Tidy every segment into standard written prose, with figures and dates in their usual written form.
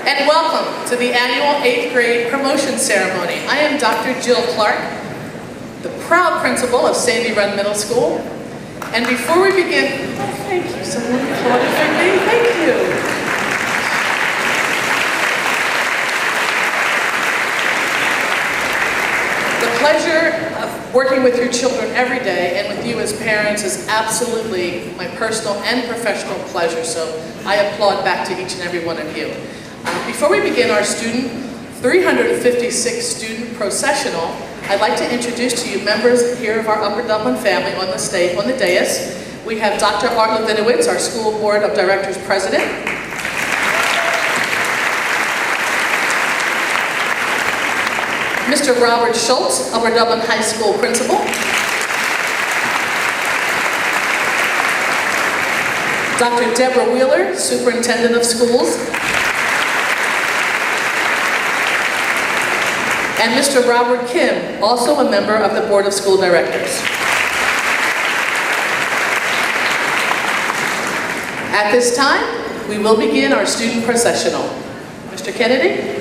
and welcome to the annual 8th grade promotion ceremony. I am Dr. Jill Clark, the proud principal of Sandy Run Middle School. And before we begin, thank you, someone applauded for me, thank you. The pleasure of working with your children every day and with you as parents is absolutely my personal and professional pleasure, so I applaud back to each and every one of you. Before we begin our 356 student processional, I'd like to introduce to you members here of our Upper Dublin family on the stage, on the dais. We have Dr. Art Levinowitz, our School Board of Directors President. Mr. Robert Schultz, Upper Dublin High School Principal. Dr. Deborah Wheeler, Superintendent of Schools. And Mr. Robert Kim, also a member of the Board of School Directors. At this time, we will begin our student processional. Mr. Kennedy?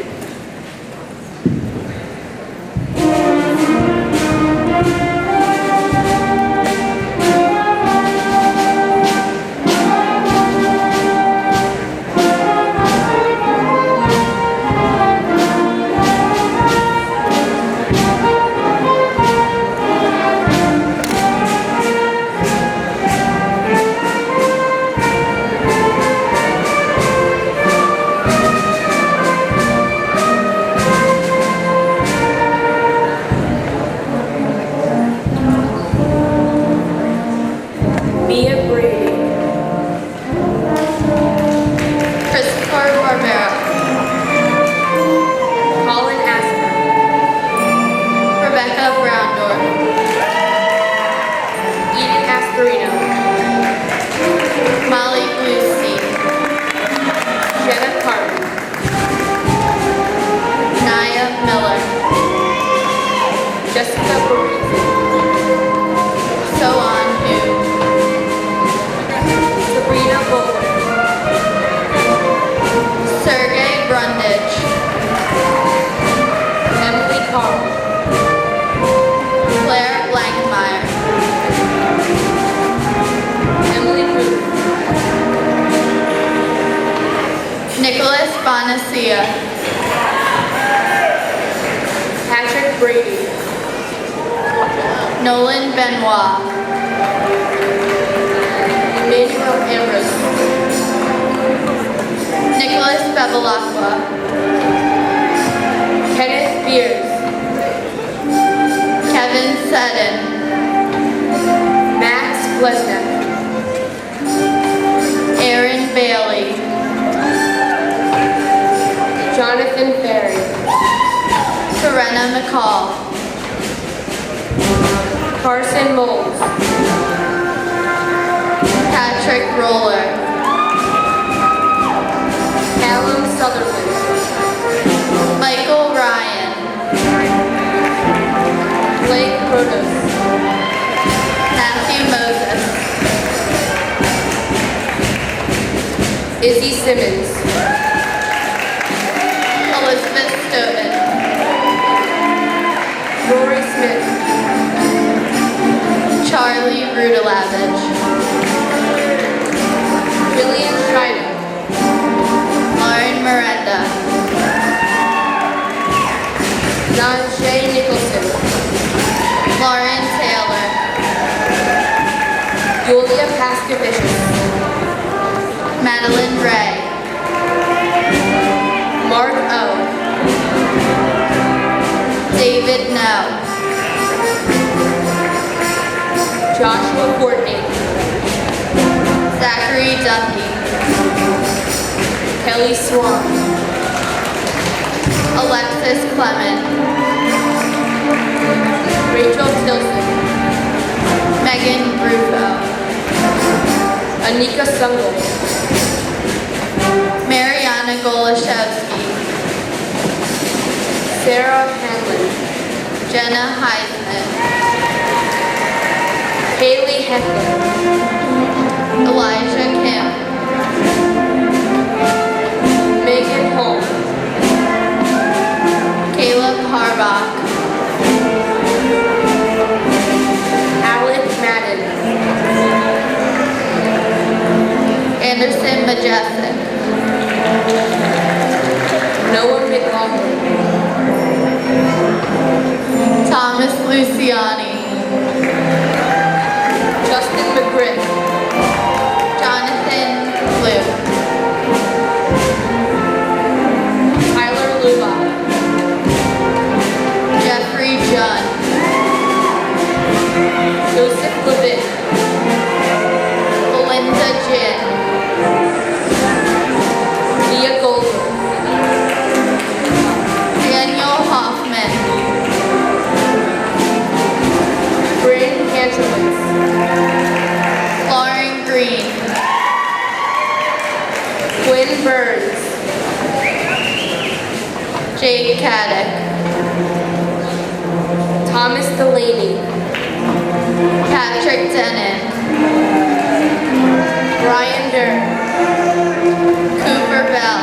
Elijah Kim, Megan Holmes, Caddick, Thomas Delaney, Patrick Denon, Brian Durr, Cooper Bell,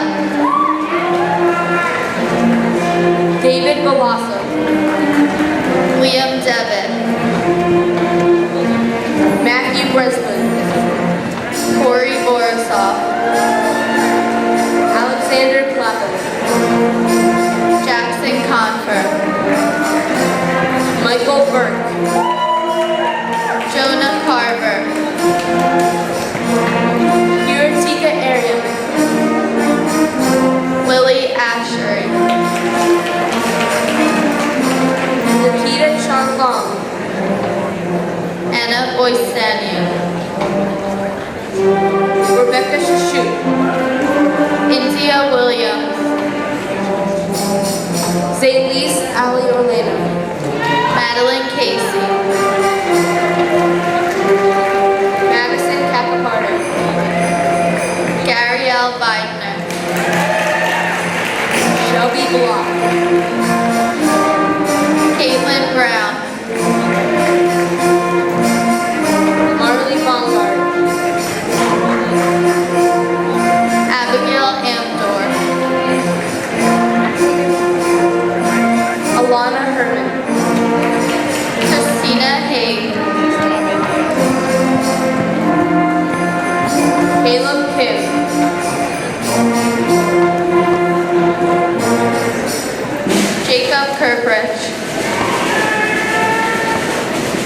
David Galasso, Liam Devitt, Matthew Breslin, Corey Borisov, Alexander Clapper, Jackson Confer, Michael Burke, Jonah Carver, Utica Ariam, Lily Ashery, Nikita Changlong, Anna Boystanu, Rebecca Shashut, India Williams, Zaylise Ali Orlando, Madeline Casey, Madison Capapardo, Gary L. Weidner, Shelby Block, Caitlin Brown, Marley Bongard, Abigail Amdor, Alana Herman, Christina Haig, Caleb Kim, Jacob Kirkridge,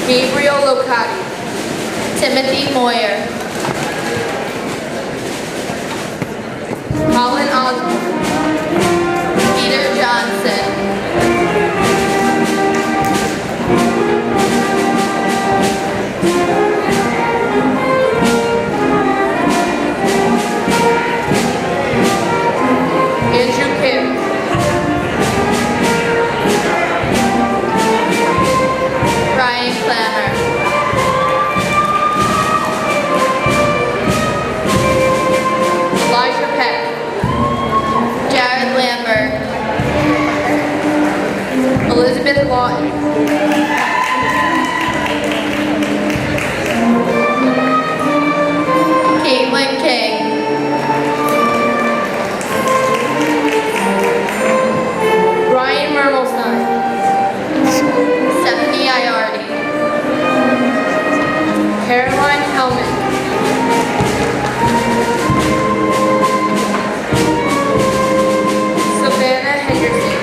Gabriel Locati, Timothy Moyer, Colin Osborne, Peter Johnson, Andrew Kim, Ryan Clammer, Elijah Peck, Jared Lambert, Elizabeth Lawton, Caitlin King, Ryan Mermelstein, Stephanie Iardi, Caroline Hellman, Savannah Henderson,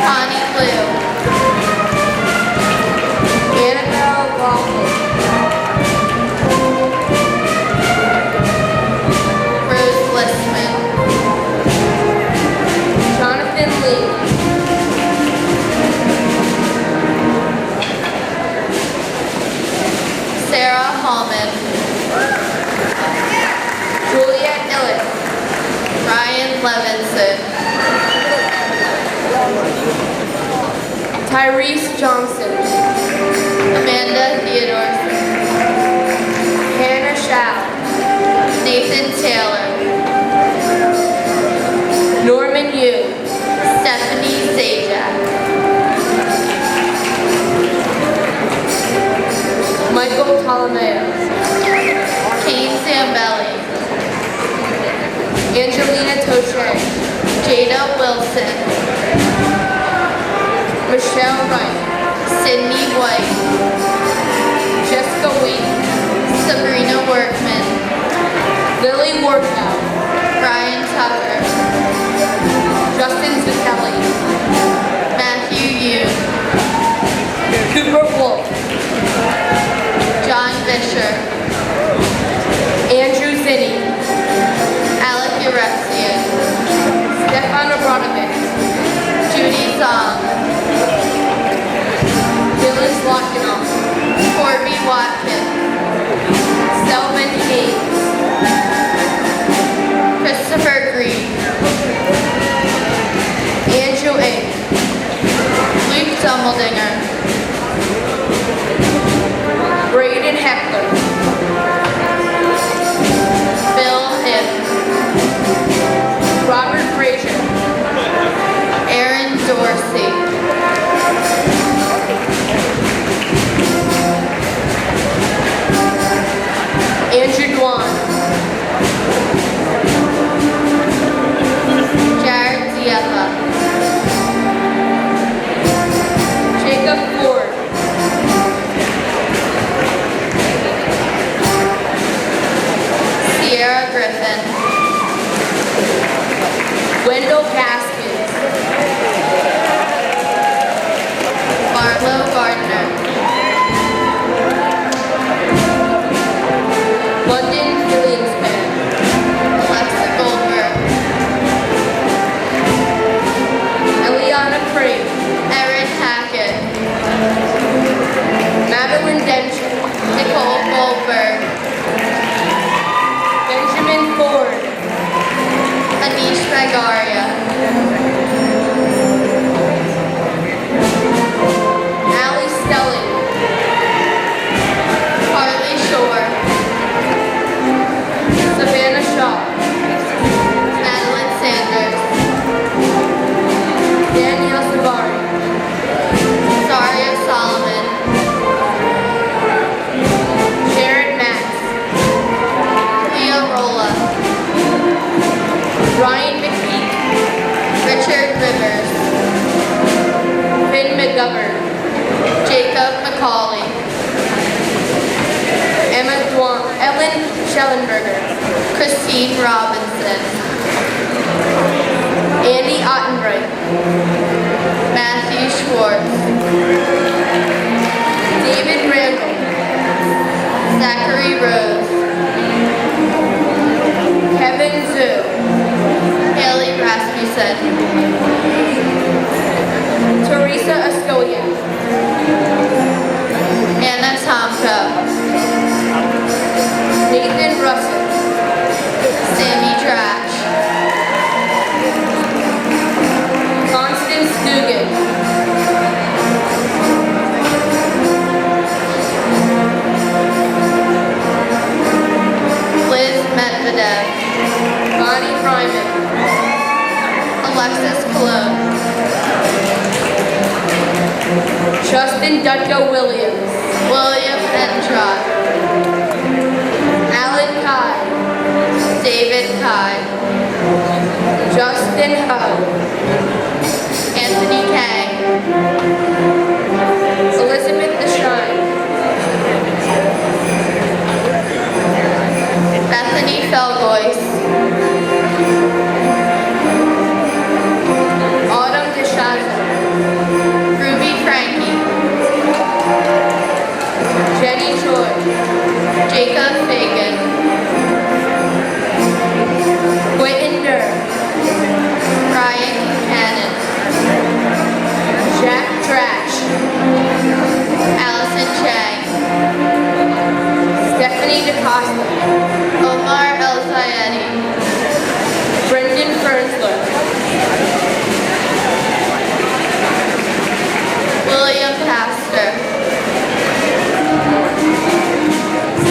Connie Blue, Annabelle Waffle, Rose Listman, Jonathan Lee, Sarah Hallman, Juliet Illich, Ryan Levinson, Tyrese Johnson, Amanda Theodorson, Hannah Schau, Nathan Taylor, Norman Yu, Stephanie Zajac, Michael Ptolemaeus, Kane Zambelli, Angelina Toshe, Jada Wilson, Michelle Wright, Sydney White, Jessica Wheat, Sabrina Workman, Lily Warkow, Brian Tucker, Justin Zutelli, Matthew Yu, Cooper Wolf, John Fisher, Andrew Zinni, Alec Urexian, Stefan Abramovich, Judy Zong, Dylan Slockinoff, Corby Watkins, Selman Hayes, Christopher Green, Andrew A, Luke Dummeldinger, Braden Heckler, Schellenberger, Christine Robinson, Andy Ottenbright, Matthew Schwartz, David Randall, Zachary Rose, Kevin Zhu, Haley Rasmussen, Teresa Ascoian, Anna Tomko, Nathan Russell, Sammy Trash, Constance Dugan, Liz Medvedev, Bonnie Fryman, Alexis Cologne, Justin Dutko Williams, William Entrott, Alan Kai, David Kai, Justin Ho, Anthony Kang, Elizabeth Deshawn, Bethany Felgois, Autumn DeShaza, Ruby Frankie, Jenny Choi, Jacob Fagan, Quentin Durr, Ryan Cannon, Jack Trash, Allison Chang, Stephanie DeCosta, Omar El Zayedi, Brendan Fernsler, William Pastor,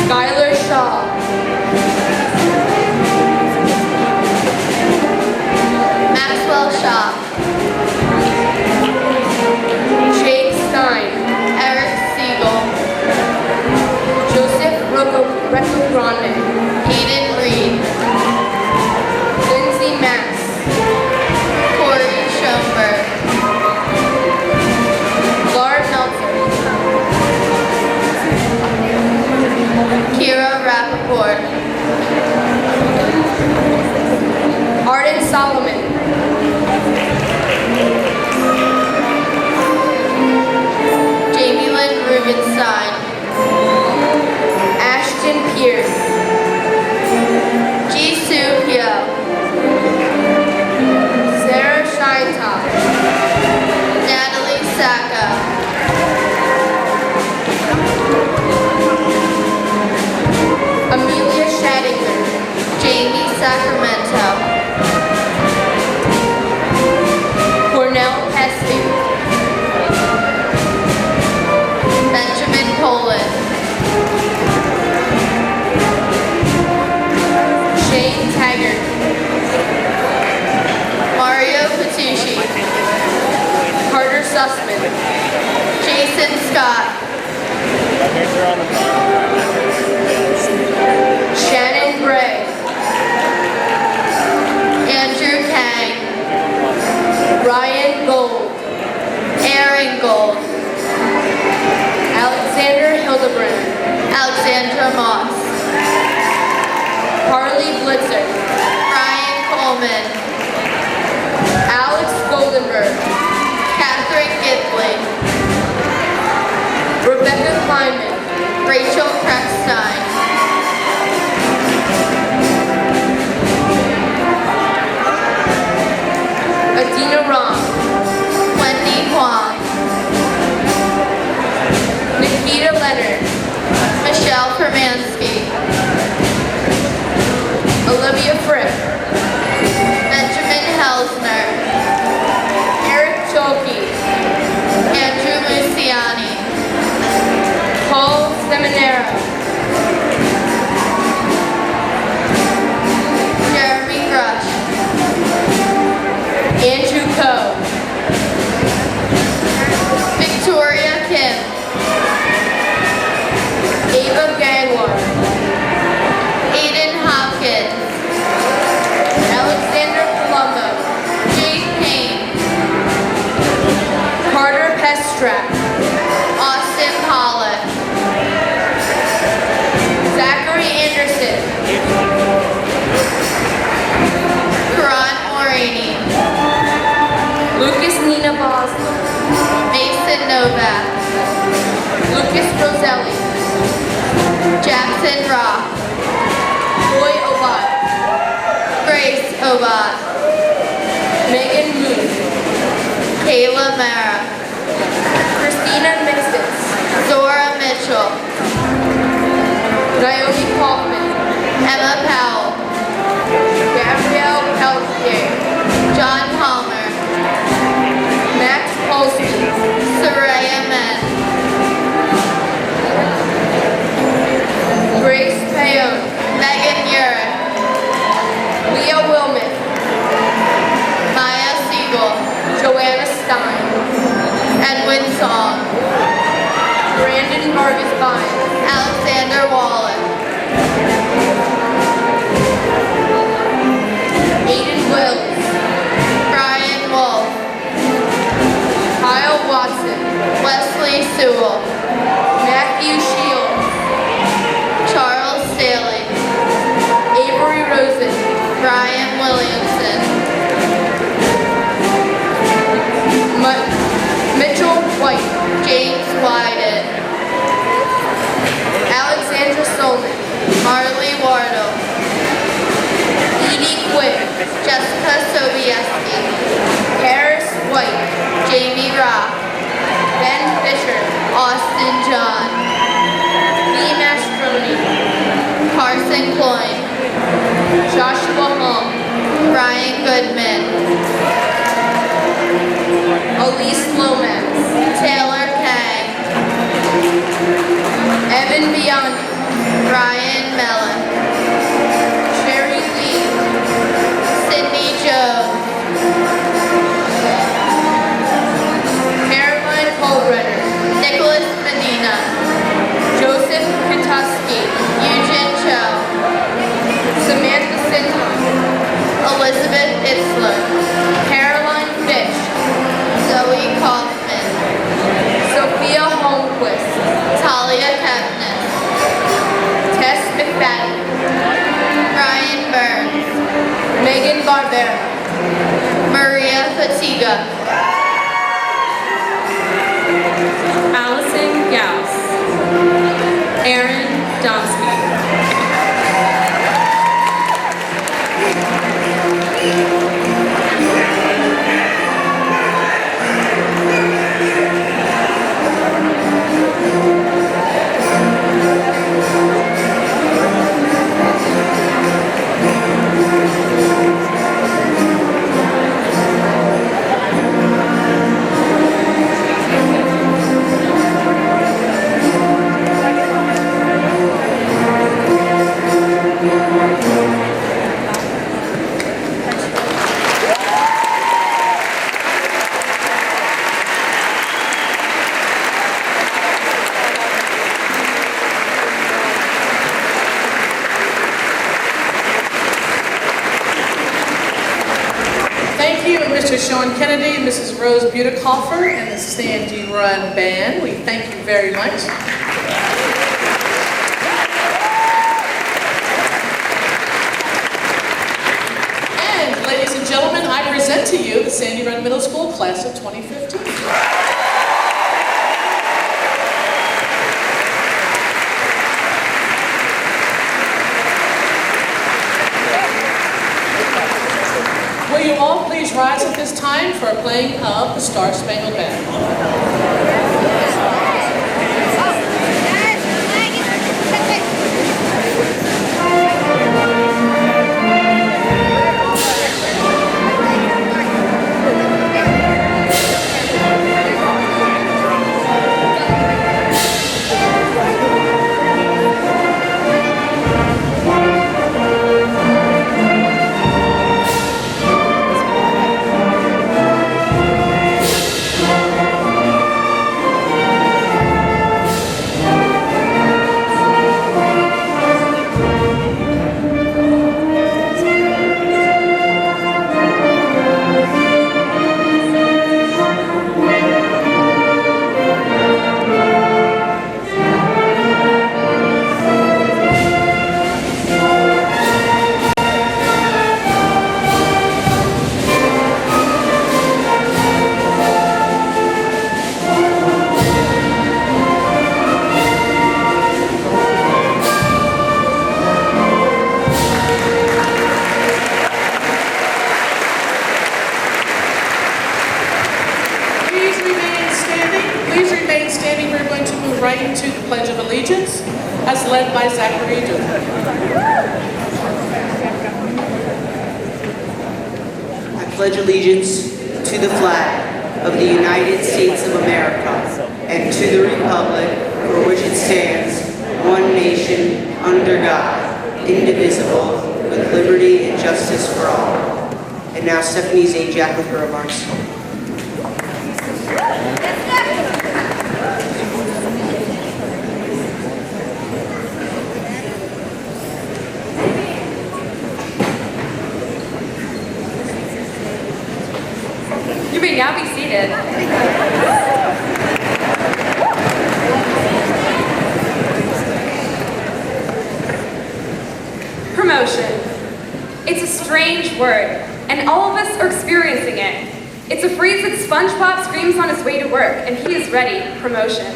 Skylar Shaw, Maxwell Shaw, Jake Stein, Eric Siegel, Joseph Recco Grande, Aiden Reed, Lindsay Max, Corey Schoenberg, Laura Meltzer, Kira Rappaport, Arden Solomon, Jamie Lynn Rubenstein, Ashton Pierce, Jisoo Hyo, Sarah Scheintop, Natalie Sacco, Amelia Shadinger, Jamie Sacramento, Cornell Pesty, Benjamin Poland, Shane Taggart, Mario Patucci, Carter Sussman, Jason Scott, Shannon Bray, Andrew Kang, Ryan Gold, Aaron Gold, Alexander Hildebrand, Alexandra Moss, Harley Blitzer, Brian Coleman, Alex Goldenberg, Catherine Gitley, Rebecca Kleinman, Rachel Kreckstein, Adina Rom, Wendy Huang, Nikita Leonard, Michelle Permansky, Olivia Fripp, Benjamin Helsner, Eric Cholke, Andrew Luciani, Paul Seminaro, Jeremy Grush, Andrew Coe, Victoria Kim, Ava Gangwar, Oslo. Mason Novak. Lucas Roselli. Jackson Rock. Roy Obat. Grace Obat. Megan Moon. Kayla Mara. Christina Mixtis. Zora Mitchell. Naomi Kaufman. Emma Powell. Gabrielle Peltier. John Palmer. Max Polsky. Soraya Men. Grace Payon. Megan Urich. Leah Wilman. Maya Siegel. Joanna Stein. Edwin Song. Brandon Vargas Vines. Alexander Wallace. Aiden Wills. Brian Wolf. Kyle Watson. Wesley Sewell. Matthew Shields. Charles Staley. Avery Rosen. Brian Williamson. Mitchell White. James Wyden. Alexandra Solman. Marley Wardle. Edie Quinn. Jessica Sobieski. Harris White. Jamie Rock. Ben Fisher. Austin John. Lee Mastroni. Carson Cloyne. Joshua Hall. Brian Goodman. Elise Lomax. Taylor Kang. Evan Biondi. Ryan Mellon. Sherry Lee. Sydney Jones. Caroline Colbrenner. Nicholas Medina. Joseph Katuski. Eugene Cho. Samantha Sinton. Elizabeth Itzler. Caroline Fish. Zoe Kaufman. Sophia Holmquist. Talia Kepnes. Tess McFadden. Brian Burns. Megan Barbera. Maria Fatiga. Allison Gauss. Aaron Domsky. Mr. Sean Kennedy, Mrs. Rose Butekhofer, and the Sandy Run Band. We thank you very much. And ladies and gentlemen, I present to you the Sandy Run Middle School class of 2015. Will you all please rise at this time for a playing of the Star Spangled Banner. Allegiance, as led by Zachary Duke. I pledge allegiance to the flag of the United States of America and to the republic for which it stands, one nation, under God, indivisible, with liberty and justice for all. And now Stephanie Zajac with her remarks. You may now be seated. Promotion. It's a strange word, and all of us are experiencing it. It's a phrase that SpongeBob screams on his way to work, and he is ready. Promotion.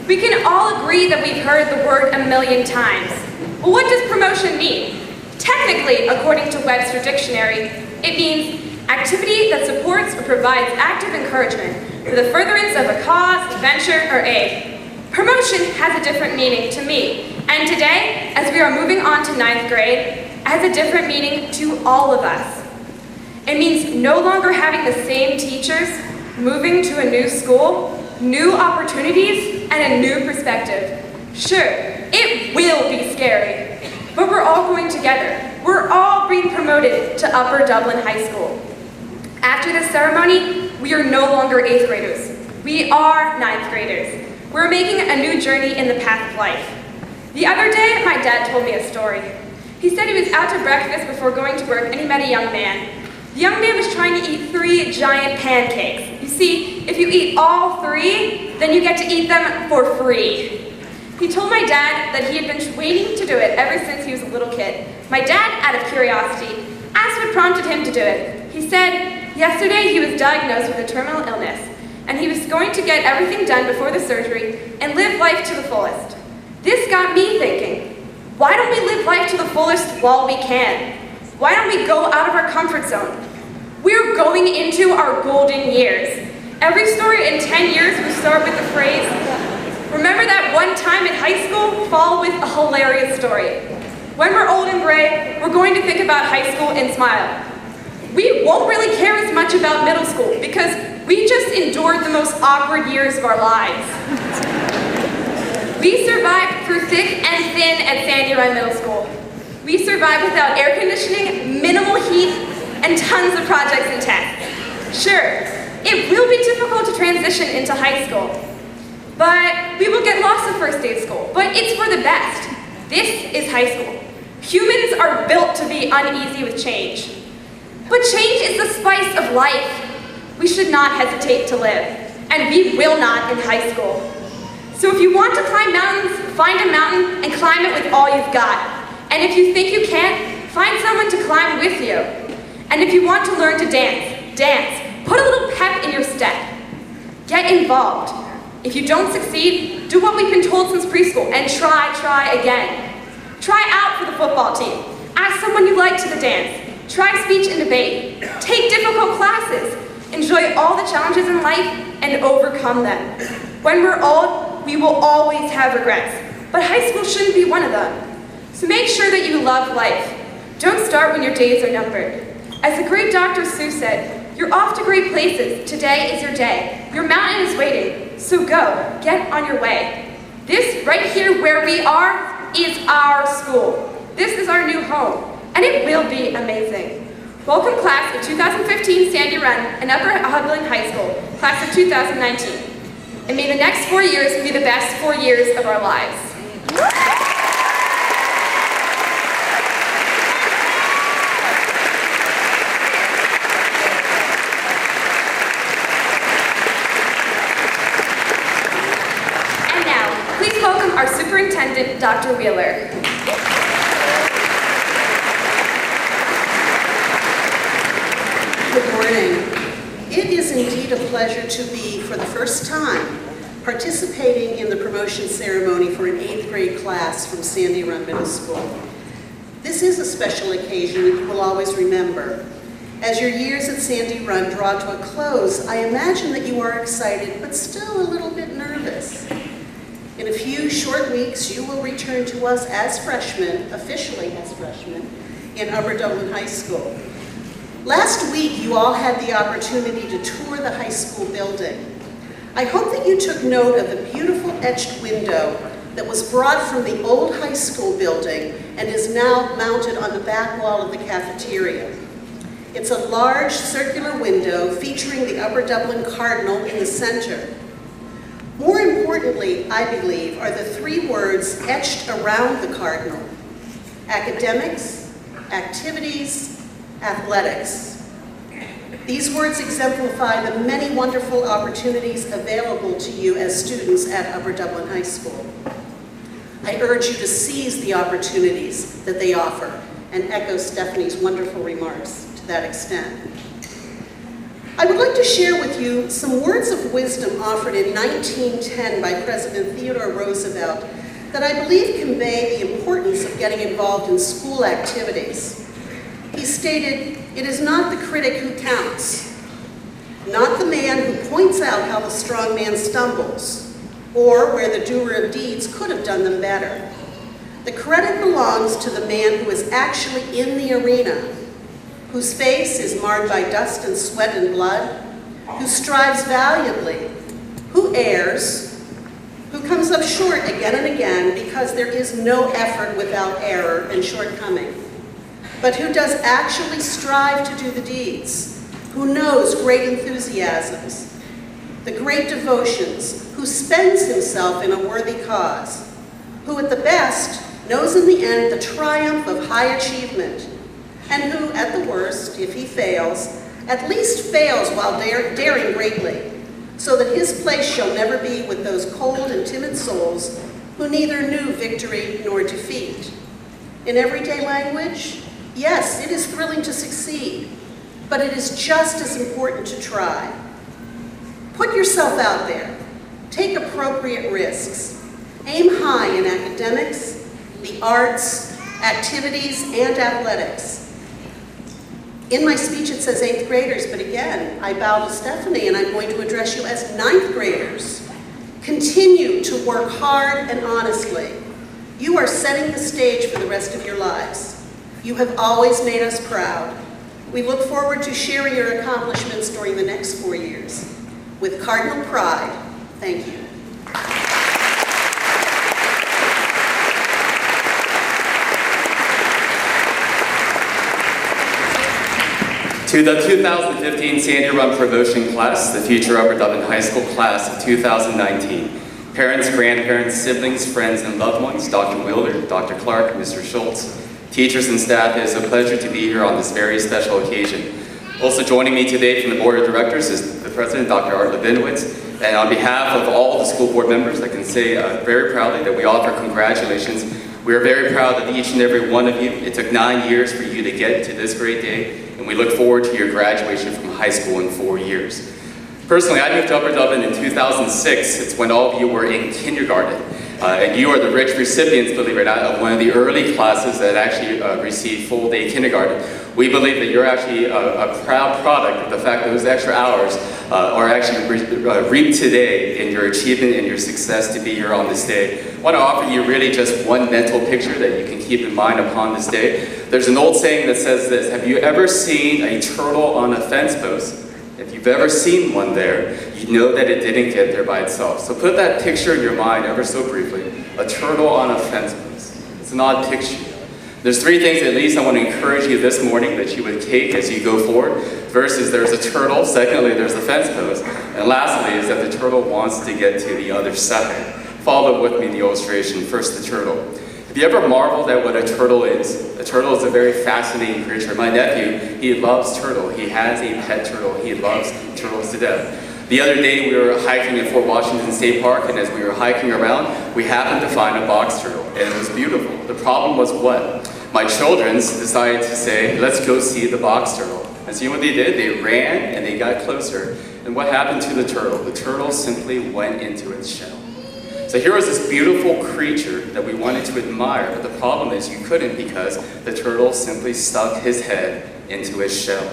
We can all agree that we've heard the word a million times. Well, what does promotion mean? Technically, according to Webster Dictionary, it means activity that supports or provides active encouragement for the furtherance of a cause, venture, or aid. Promotion has a different meaning to me, and today, as we are moving on to 9th grade, it has a different meaning to all of us. It means no longer having the same teachers, moving to a new school, new opportunities, and a new perspective. Sure, it will be scary, but we're all going together. We're all being promoted to Upper Dublin High School. After this ceremony, we are no longer 8th graders. We are 9th graders. We're making a new journey in the path of life. The other day, my dad told me a story. He said he was out to breakfast before going to work and he met a young man. The young man was trying to eat 3 giant pancakes. You see, if you eat all 3, then you get to eat them for free. He told my dad that he had been waiting to do it ever since he was a little kid. My dad, out of curiosity, asked what prompted him to do it. He said, yesterday he was diagnosed with a terminal illness, and he was going to get everything done before the surgery and live life to the fullest. This got me thinking, why don't we live life to the fullest while we can? Why don't we go out of our comfort zone? We're going into our golden years. Every story in 10 years will start with the phrase, remember that one time in high school, followed with a hilarious story. When we're old and gray, we're going to think about high school and smile. We won't really care as much about middle school because we just endured the most awkward years of our lives. We survived through thick and thin at Sandy Run Middle School. We survived without air conditioning, minimal heat, and tons of projects and tests. Sure, it will be difficult to transition into high school, but we will get lost the first day of school, but it's for the best. This is high school. Humans are built to be uneasy with change. But change is the spice of life. We should not hesitate to live, and we will not in high school. So if you want to climb mountains, find a mountain and climb it with all you've got. And if you think you can't, find someone to climb with you. And if you want to learn to dance, dance. Put a little pep in your step. Get involved. If you don't succeed, do what we've been told since preschool and try again. Try out for the football team. Ask someone you like to the dance. Try speech and debate. Take difficult classes. Enjoy all the challenges in life and overcome them. When we're old, we will always have regrets, but high school shouldn't be one of them. So make sure that you love life. Don't start when your days are numbered. As the great Dr. Seuss said, you're off to great places. Today is your day. Your mountain is waiting. So go, get on your way. This right here where we are is our school. This is our new home. And it will be amazing. Welcome class of 2015 Sandy Run and Upper Dublin High School, class of 2019. And may the next 4 years be the best 4 years of our lives. And now, please welcome our superintendent, Dr. Wheeler. Good morning. It is indeed a pleasure to be, for the first time, participating in the promotion ceremony for an 8th grade class from Sandy Run Middle School. This is a special occasion that you will always remember. As your years at Sandy Run draw to a close, I imagine that you are excited, but still a little bit nervous. In a few short weeks, you will return to us as freshmen, officially as freshmen, in Upper Dublin High School. Last week, you all had the opportunity to tour the high school building. I hope that you took note of the beautiful etched window that was brought from the old high school building and is now mounted on the back wall of the cafeteria. It's a large circular window featuring the Upper Dublin Cardinal in the center. More importantly, I believe, are the three words etched around the Cardinal: academics, activities, athletics. These words exemplify the many wonderful opportunities available to you as students at Upper Dublin High School. I urge you to seize the opportunities that they offer and echo Stephanie's wonderful remarks to that extent. I would like to share with you some words of wisdom offered in 1910 by President Theodore Roosevelt that I believe convey the importance of getting involved in school activities. He stated, "It is not the critic who counts, not the man who points out how the strong man stumbles, or where the doer of deeds could have done them better. The credit belongs to the man who is actually in the arena, whose face is marred by dust and sweat and blood, who strives valiantly, who errs, who comes up short again and again because there is no effort without error and shortcoming, but who does actually strive to do the deeds, who knows great enthusiasms, the great devotions, who spends himself in a worthy cause, who at the best knows in the end the triumph of high achievement, and who, at the worst, if he fails, at least fails while daring greatly, so that his place shall never be with those cold and timid souls who neither knew victory nor defeat." In everyday language, yes, it is thrilling to succeed, but it is just as important to try. Put yourself out there. Take appropriate risks. Aim high in academics, the arts, activities, and athletics. In my speech it says 8th graders, but again, I bow to Stephanie and I'm going to address you as 9th graders. Continue to work hard and honestly. You are setting the stage for the rest of your lives. You have always made us proud. We look forward to sharing your accomplishments during the next 4 years. With cardinal pride, thank you. To the 2015 Sandy Run Promotion Class, the future Upper Dublin High School Class of 2019. Parents, grandparents, siblings, friends, and loved ones, Dr. Wilder, Dr. Clark, Mr. Schultz, teachers and staff, it is a pleasure to be here on this very special occasion. Also joining me today from the Board of Directors is the President, Dr. Art Levinowitz, and on behalf of all the school board members, I can say very proudly that we offer congratulations. We are very proud of each and every one of you. It took 9 years for you to get to this great day, and we look forward to your graduation from high school in 4 years. Personally, I moved to Upper Dublin in 2006. It's when all of you were in kindergarten. And you are the rich recipients, believe it or not, of one of the early classes that actually received full-day kindergarten. We believe that you're actually a proud product of the fact that those extra hours are actually reaped today in your achievement and your success to be here on this day. I want to offer you really just one mental picture that you can keep in mind upon this day. There's an old saying that says this: have you ever seen a turtle on a fence post? If you've ever seen one there, you know that it didn't get there by itself. So put that picture in your mind ever so briefly. A turtle on a fence post. It's an odd picture. There's 3 things at least I want to encourage you this morning that you would take as you go forward. First is there's a turtle. Secondly, there's a fence post. And lastly is that the turtle wants to get to the other side. Follow with me the illustration. First, the turtle. Have you ever marveled at what a turtle is? A turtle is a very fascinating creature. My nephew, he loves turtle. He has a pet turtle. He loves turtles to death. The other day we were hiking in Fort Washington State Park, and as we were hiking around, we happened to find a box turtle, and it was beautiful. The problem was what? My children decided to say, let's go see the box turtle. And see what they did? They ran and they got closer. And what happened to the turtle? The turtle simply went into its shell. So here was this beautiful creature that we wanted to admire, but the problem is you couldn't because the turtle simply stuck his head into his shell.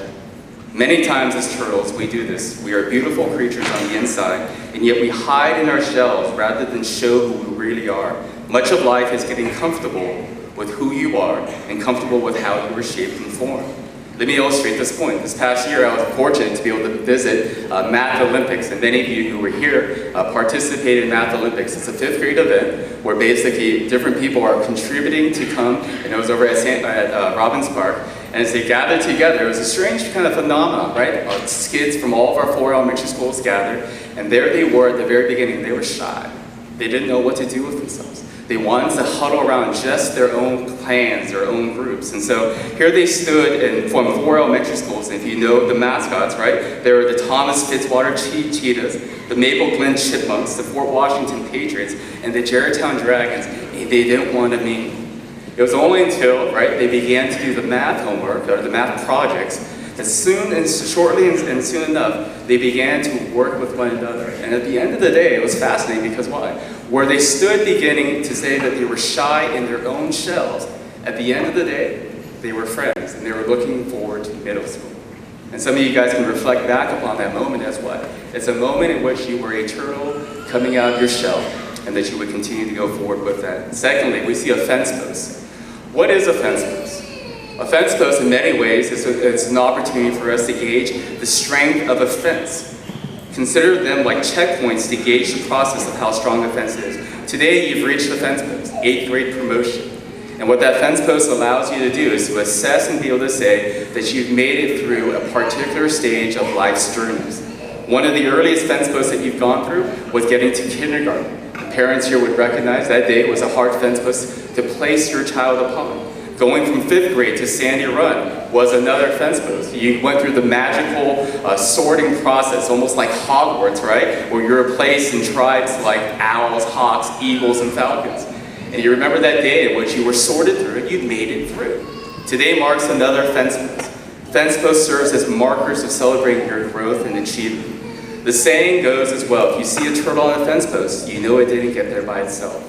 Many times as turtles, we do this. We are beautiful creatures on the inside, and yet we hide in our shells rather than show who we really are. Much of life is getting comfortable with who you are and comfortable with how you were shaped and formed. Let me illustrate this point. This past year, I was fortunate to be able to visit Math Olympics, and many of you who were here participated in Math Olympics. It's a 5th grade event where basically different people are contributing to come, and it was over at Robbins Park. And as they gathered together, it was a strange kind of phenomenon, right? Kids from all of our 4 elementary schools gathered, and there they were at the very beginning. They were shy. They didn't know what to do with themselves. They wanted to huddle around just their own clans, their own groups. And so here they stood from 4 elementary schools, and if you know the mascots, right? There were the Thomas Fitzwater Cheetahs, the Maple Glen Chipmunks, the Fort Washington Patriots, and the Germantown Dragons. And they didn't want to mingle. It was only until, right, they began to do the math homework, or the math projects, that soon enough, they began to work with one another. And at the end of the day, it was fascinating because why? Where they stood beginning to say that they were shy in their own shells, at the end of the day, they were friends, and they were looking forward to middle school. And some of you guys can reflect back upon that moment as what? It's a moment in which you were a turtle coming out of your shell, and that you would continue to go forward with that. Secondly, we see a fence post. What is a fence post? A fence post, in many ways, is an opportunity for us to gauge the strength of a fence. Consider them like checkpoints to gauge the process of how strong a fence is. Today, you've reached the fence post, 8th grade promotion. And what that fence post allows you to do is to assess and be able to say that you've made it through a particular stage of life's journeys. One of the earliest fence posts that you've gone through was getting to kindergarten. Parents here would recognize that day was a hard fence post to place your child upon. Going from 5th grade to Sandy Run was another fence post. You went through the magical sorting process, almost like Hogwarts, right? Where you're placed in tribes like owls, hawks, eagles, and falcons. And you remember that day in which you were sorted through and you made it through. Today marks another fence post. Fence post serves as markers of celebrating your growth and achievement. The saying goes as well, if you see a turtle on a fence post, you know it didn't get there by itself.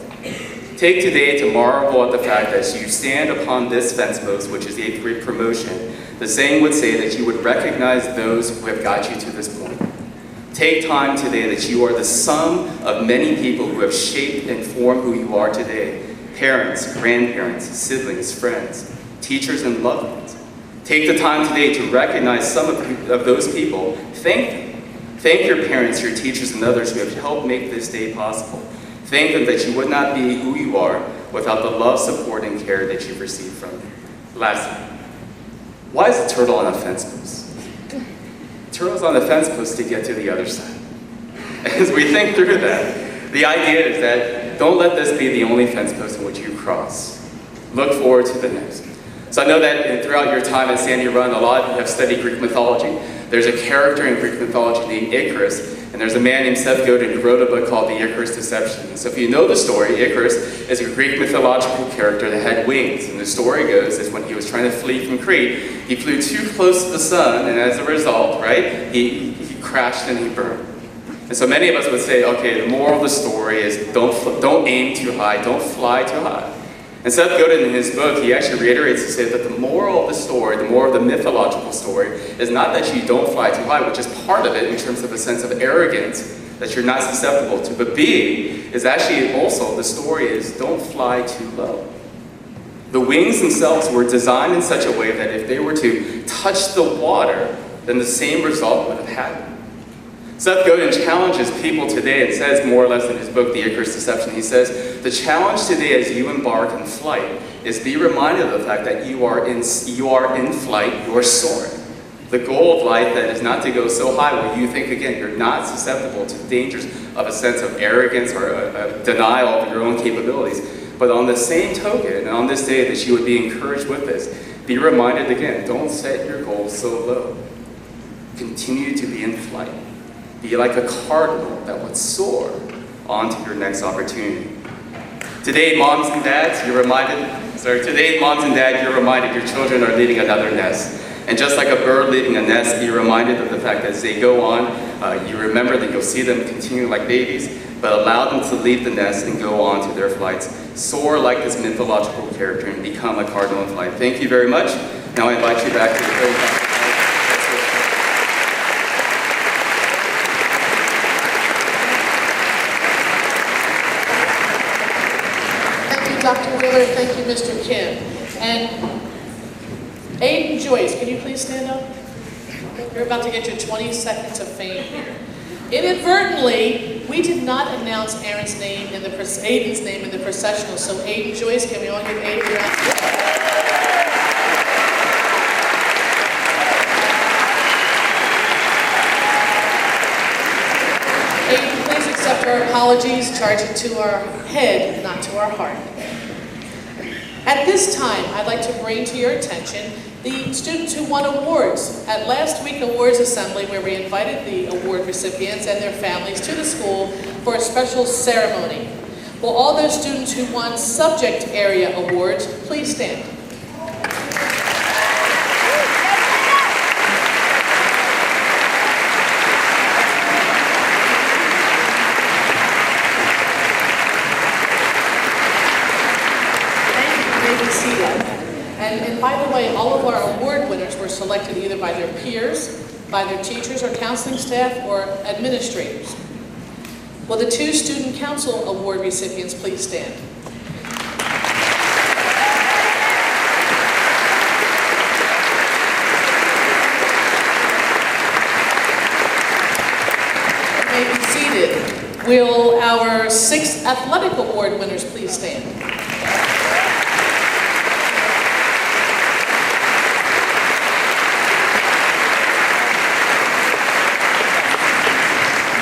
Take today to marvel at the fact that as you stand upon this fence post, which is 8th grade promotion, the saying would say that you would recognize those who have got you to this point. Take time today that you are the sum of many people who have shaped and formed who you are today. Parents, grandparents, siblings, friends, teachers, and loved ones. Take the time today to recognize some of those people. Thank them. Thank your parents, your teachers, and others who have helped make this day possible. Thank them that you would not be who you are without the love, support, and care that you've received from them. Lastly, why is the turtle on a fence post? The turtle's on the fence post to get to the other side. As we think through that, the idea is that don't let this be the only fence post in which you cross. Look forward to the next. So I know that throughout your time at Sandy Run, a lot of you have studied Greek mythology. There's a character in Greek mythology named Icarus, and there's a man named Seth Godin who wrote a book called The Icarus Deception. And so if you know the story, Icarus is a Greek mythological character that had wings. And the story goes is when he was trying to flee from Crete, he flew too close to the sun, and as a result, right, he crashed and he burned. And so many of us would say, okay, the moral of the story is don't aim too high, don't fly too high. And Seth Godin, in his book, he actually reiterates to say that the moral of the story, the moral of the mythological story, is not that you don't fly too high, which is part of it in terms of a sense of arrogance that you're not susceptible to, but B is actually also, the story is don't fly too low. The wings themselves were designed in such a way that if they were to touch the water, then the same result would have happened. Seth Godin challenges people today and says more or less in his book, The Icarus Deception, he says, the challenge today as you embark in flight is be reminded of the fact that you are in flight, you are soaring. The goal of life then is not to go so high where you think, again, you're not susceptible to dangers of a sense of arrogance or a denial of your own capabilities. But on the same token, and on this day that you would be encouraged with this, be reminded again, don't set your goals so low. Continue to be in flight. Be like a cardinal that would soar onto your next opportunity. Today, moms and dads, you're reminded your children are leaving another nest. And just like a bird leaving a nest, you're reminded of the fact that as they go on, you remember that you'll see them continue like babies, but allow them to leave the nest and go on to their flights. Soar like this mythological character and become a cardinal in flight. Thank you very much. Now I invite you back to the podium. Taylor. Thank you, Mr. Kim. And Aiden Joyce, can you please stand up? You're about to get your 20 seconds of fame here. Inadvertently, we did not announce Aiden's name in the processional, so Aiden Joyce, can we all give Aiden a round of applause? Aiden, please accept our apologies, charge it to our head, not to our heart. At this time, I'd like to bring to your attention the students who won awards at last week's awards assembly, where we invited the award recipients and their families to the school for a special ceremony. Will all those students who won subject area awards please stand? And by the way, all of our award winners were selected either by their peers, by their teachers or counseling staff, or administrators. Will the two Student Council Award recipients please stand? You may be seated. Will our 6 athletic award winners please stand?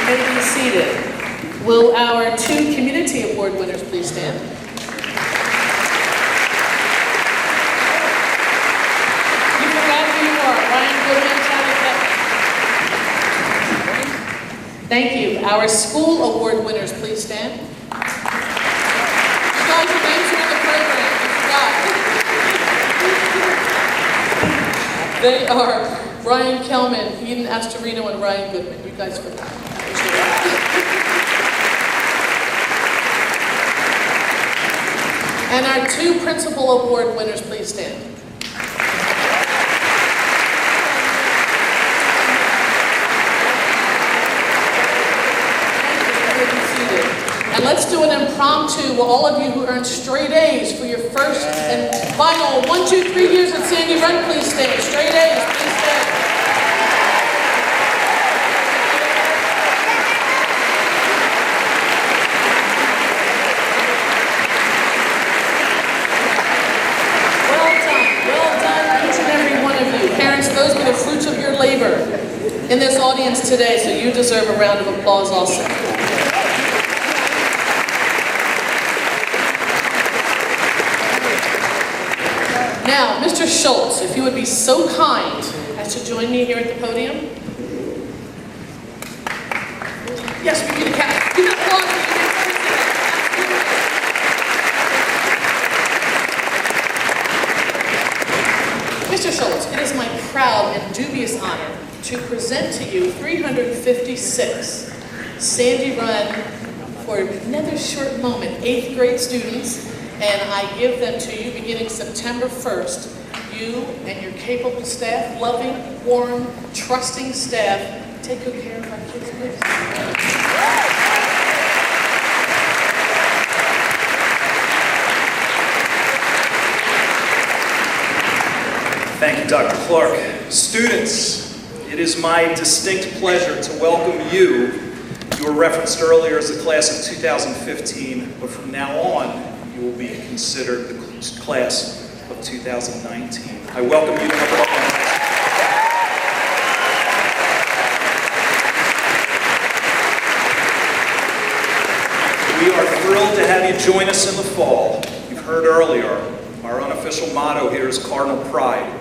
May be seated. Will our 2 community award winners please stand? You forgot who you are. Ryan Goodman, Charlie Pepper. Thank you. Our school award winners please stand. You guys, your names are in the program. You forgot. They are Ryan Kelman, Eden Astorino, and Ryan Goodman. You guys forgot. And our 2 principal award winners, please stand. And let's do an impromptu with all of you who earned straight A's for your first and final 1, 2, 3 years at Sandy Run, please stand. Straight A's, please stand. Those are the fruits of your labor in this audience today, so you deserve a round of applause also. Now, Mr. Schultz, if you would be so kind as to join me here at the podium. Yes, we need a cap. Give an applause. Mr. Schultz, it is my proud and dubious honor to present to you 356 Sandy Run, for another short moment, 8th grade students, and I give them to you beginning September 1st. You and your capable staff, loving, warm, trusting staff, take good care of our kids, please. Thank you, Dr. Clark. Students, it is my distinct pleasure to welcome you. You were referenced earlier as the class of 2015, but from now on, you will be considered the class of 2019. I welcome you to Upper Dartmouth. We are thrilled to have you join us in the fall. You've heard earlier, our unofficial motto here is Cardinal Pride.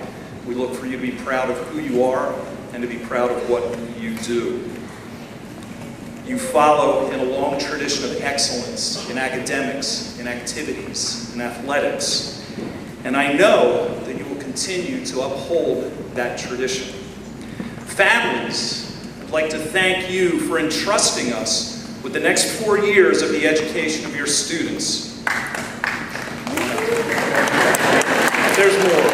We look for you to be proud of who you are and to be proud of what you do. You follow in a long tradition of excellence in academics, in activities, in athletics. And I know that you will continue to uphold that tradition. Families, I'd like to thank you for entrusting us with the next 4 years of the education of your students. There's more.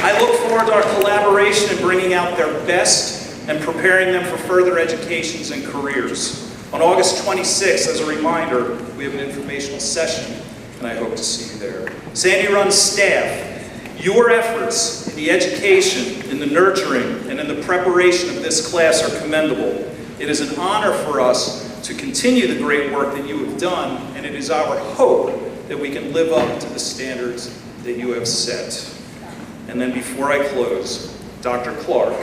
I look forward to our collaboration in bringing out their best and preparing them for further educations and careers. On August 26th, as a reminder, we have an informational session and I hope to see you there. Sandy Run staff, your efforts in the education, in the nurturing, and in the preparation of this class are commendable. It is an honor for us to continue the great work that you have done, and it is our hope that we can live up to the standards that you have set. And then before I close, Dr. Clark.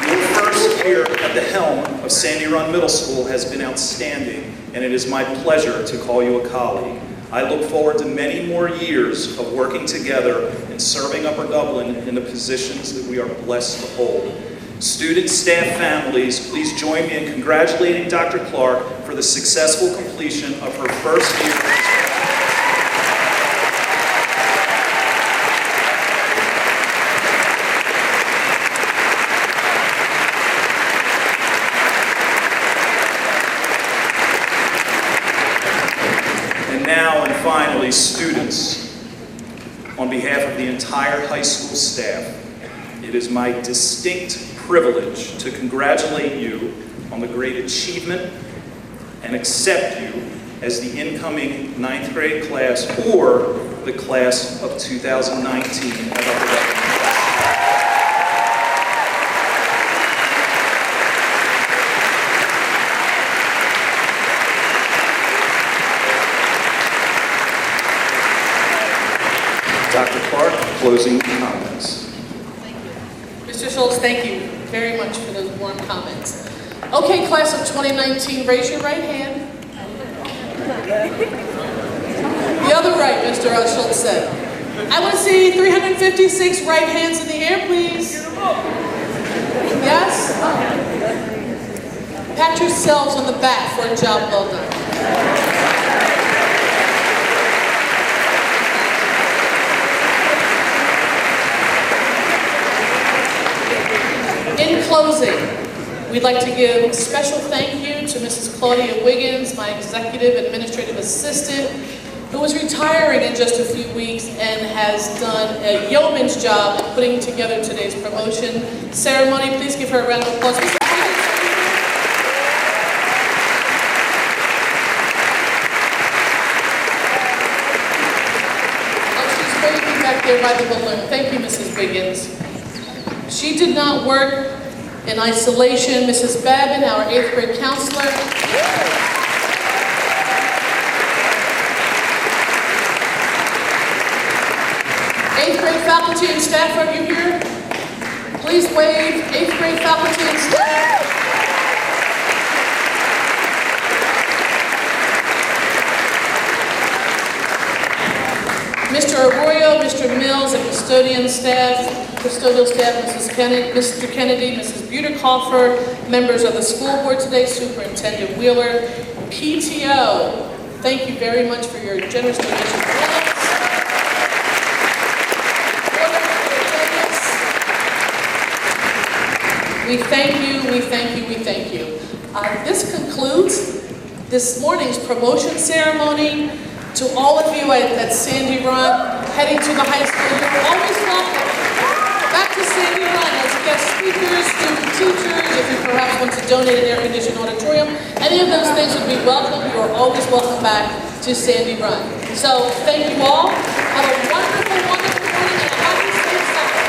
Your first year at the helm of Sandy Run Middle School has been outstanding, and it is my pleasure to call you a colleague. I look forward to many more years of working together and serving Upper Dublin in the positions that we are blessed to hold. Students, staff, families, please join me in congratulating Dr. Clark for the successful completion of her first year. And now and finally, students, on behalf of the entire high school staff, it is my distinct privilege to congratulate you on the great achievement and accept you as the incoming 9th grade class or the class of 2019 at Upper Dublin. Dr. Clark, closing comments. Mr. Schultz, thank you very much for those warm comments. Okay, class of 2019, raise your right hand. The other right, Mr. Schultz said. I want to see 356 right hands in the air, please. Yes? Pat yourselves on the back for a job well done. In closing, we'd like to give a special thank you to Mrs. Claudia Wiggins, my executive administrative assistant, who is retiring in just a few weeks and has done a yeoman's job in putting together today's promotion ceremony. Please give her a round of applause. Mrs. Wiggins. Oh, she's waving back there by the balloon. Thank you, Mrs. Wiggins. She did not work in isolation. Mrs. Babin, our 8th grade counselor. 8th grade faculty and staff, are you here? Please wave, 8th grade faculty and staff. Mr. Arroyo, Mr. Mills, and custodial staff, Mr. Kennedy, Mrs. Buterkoffer, members of the school board today, Superintendent Wheeler, PTO, thank you very much for your generous donation. We thank you, we thank you, we thank you. This concludes this morning's promotion ceremony. To all of you at Sandy Run, heading to the high school, you're always welcome back to Sandy Run as guest speakers, student teachers, if you perhaps want to donate an air-conditioned auditorium. Any of those things would be welcome. You are always welcome back to Sandy Run. So thank you all. Have a wonderful, wonderful morning and a happy, safe summer.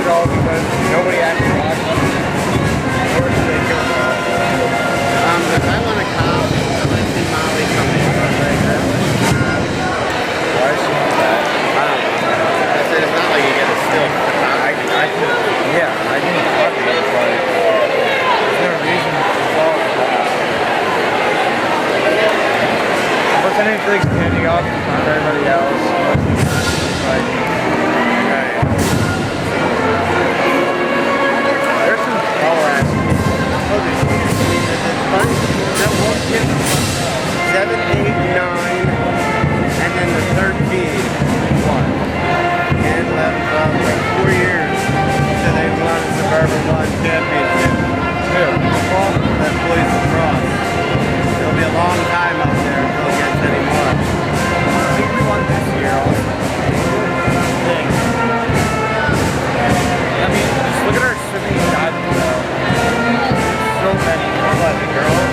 all because nobody actually watched it. Or did they give a call? If I want to call, I want to see Molly come in. Why is she do that? I don't know. I said it's not like you get a still. Yeah, I didn't talk to her, but there's no reason to solve that. But then it's like standing up in front of everybody else. Like, okay. There's some color ass kids. Oh, there's fun. That one kid, 7, 8, 9, and then the third kid, 1. 10, 11, 12, like 4 years. So they won the Suburban 1 championship. That Boys Lacrosse. It'll be a long time up there until it gets any more. I think we won this year also. Thanks. I mean, just look at our swimming guys though. So many. What, the girls?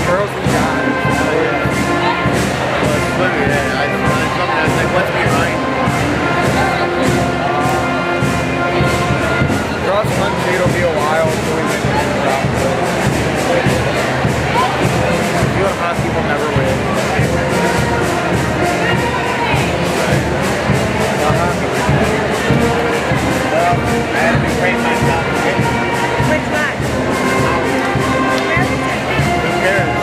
Girls and guys. Well, it's swimming. I was like, what's behind you? Cross country, it'll be a while until we win the drop. Field hockey will never win. Well, I had to train myself. Which one? Who cares?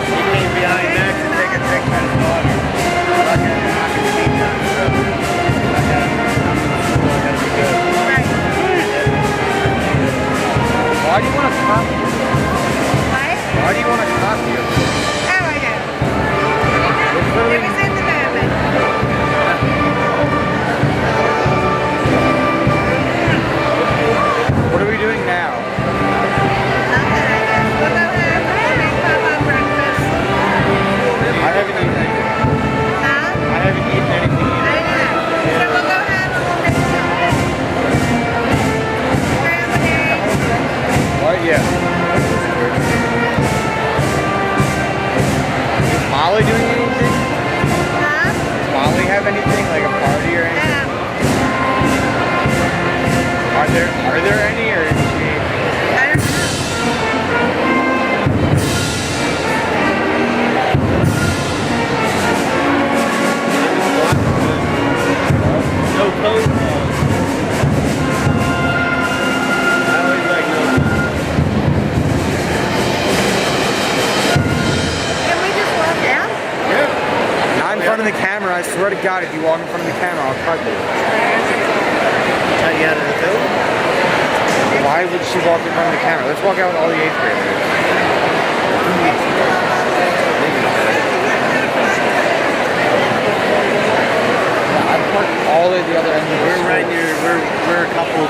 He came behind Max and take a picture of his daughter. Look at it, I'm going to be done. So, I gotta be good. Why do you want to copy it? What? Why do you want to copy it? Oh, I know. It's It literally, was in the moment. what are we doing now? Nothing, I guess. We'll go have a big pop-up breakfast. I haven't eaten anything. Huh? I haven't eaten anything I either. know. So we'll go have a little bit of something. Grab a egg. What? Yeah. Is Molly doing anything? Huh? Does Molly have anything, like a party or anything? No. Are there any, or is she? I don't know. No phone calls. I always like no phone calls. Can we just walk out? Not in front of the camera. I swear to God, if you walk in front of the camera, I'll cut you. Cut you out of the film? Why would she walk in front of the camera? Let's walk out with all the 8th graders. I parked all at the other end of the We're street. right near, we're a couple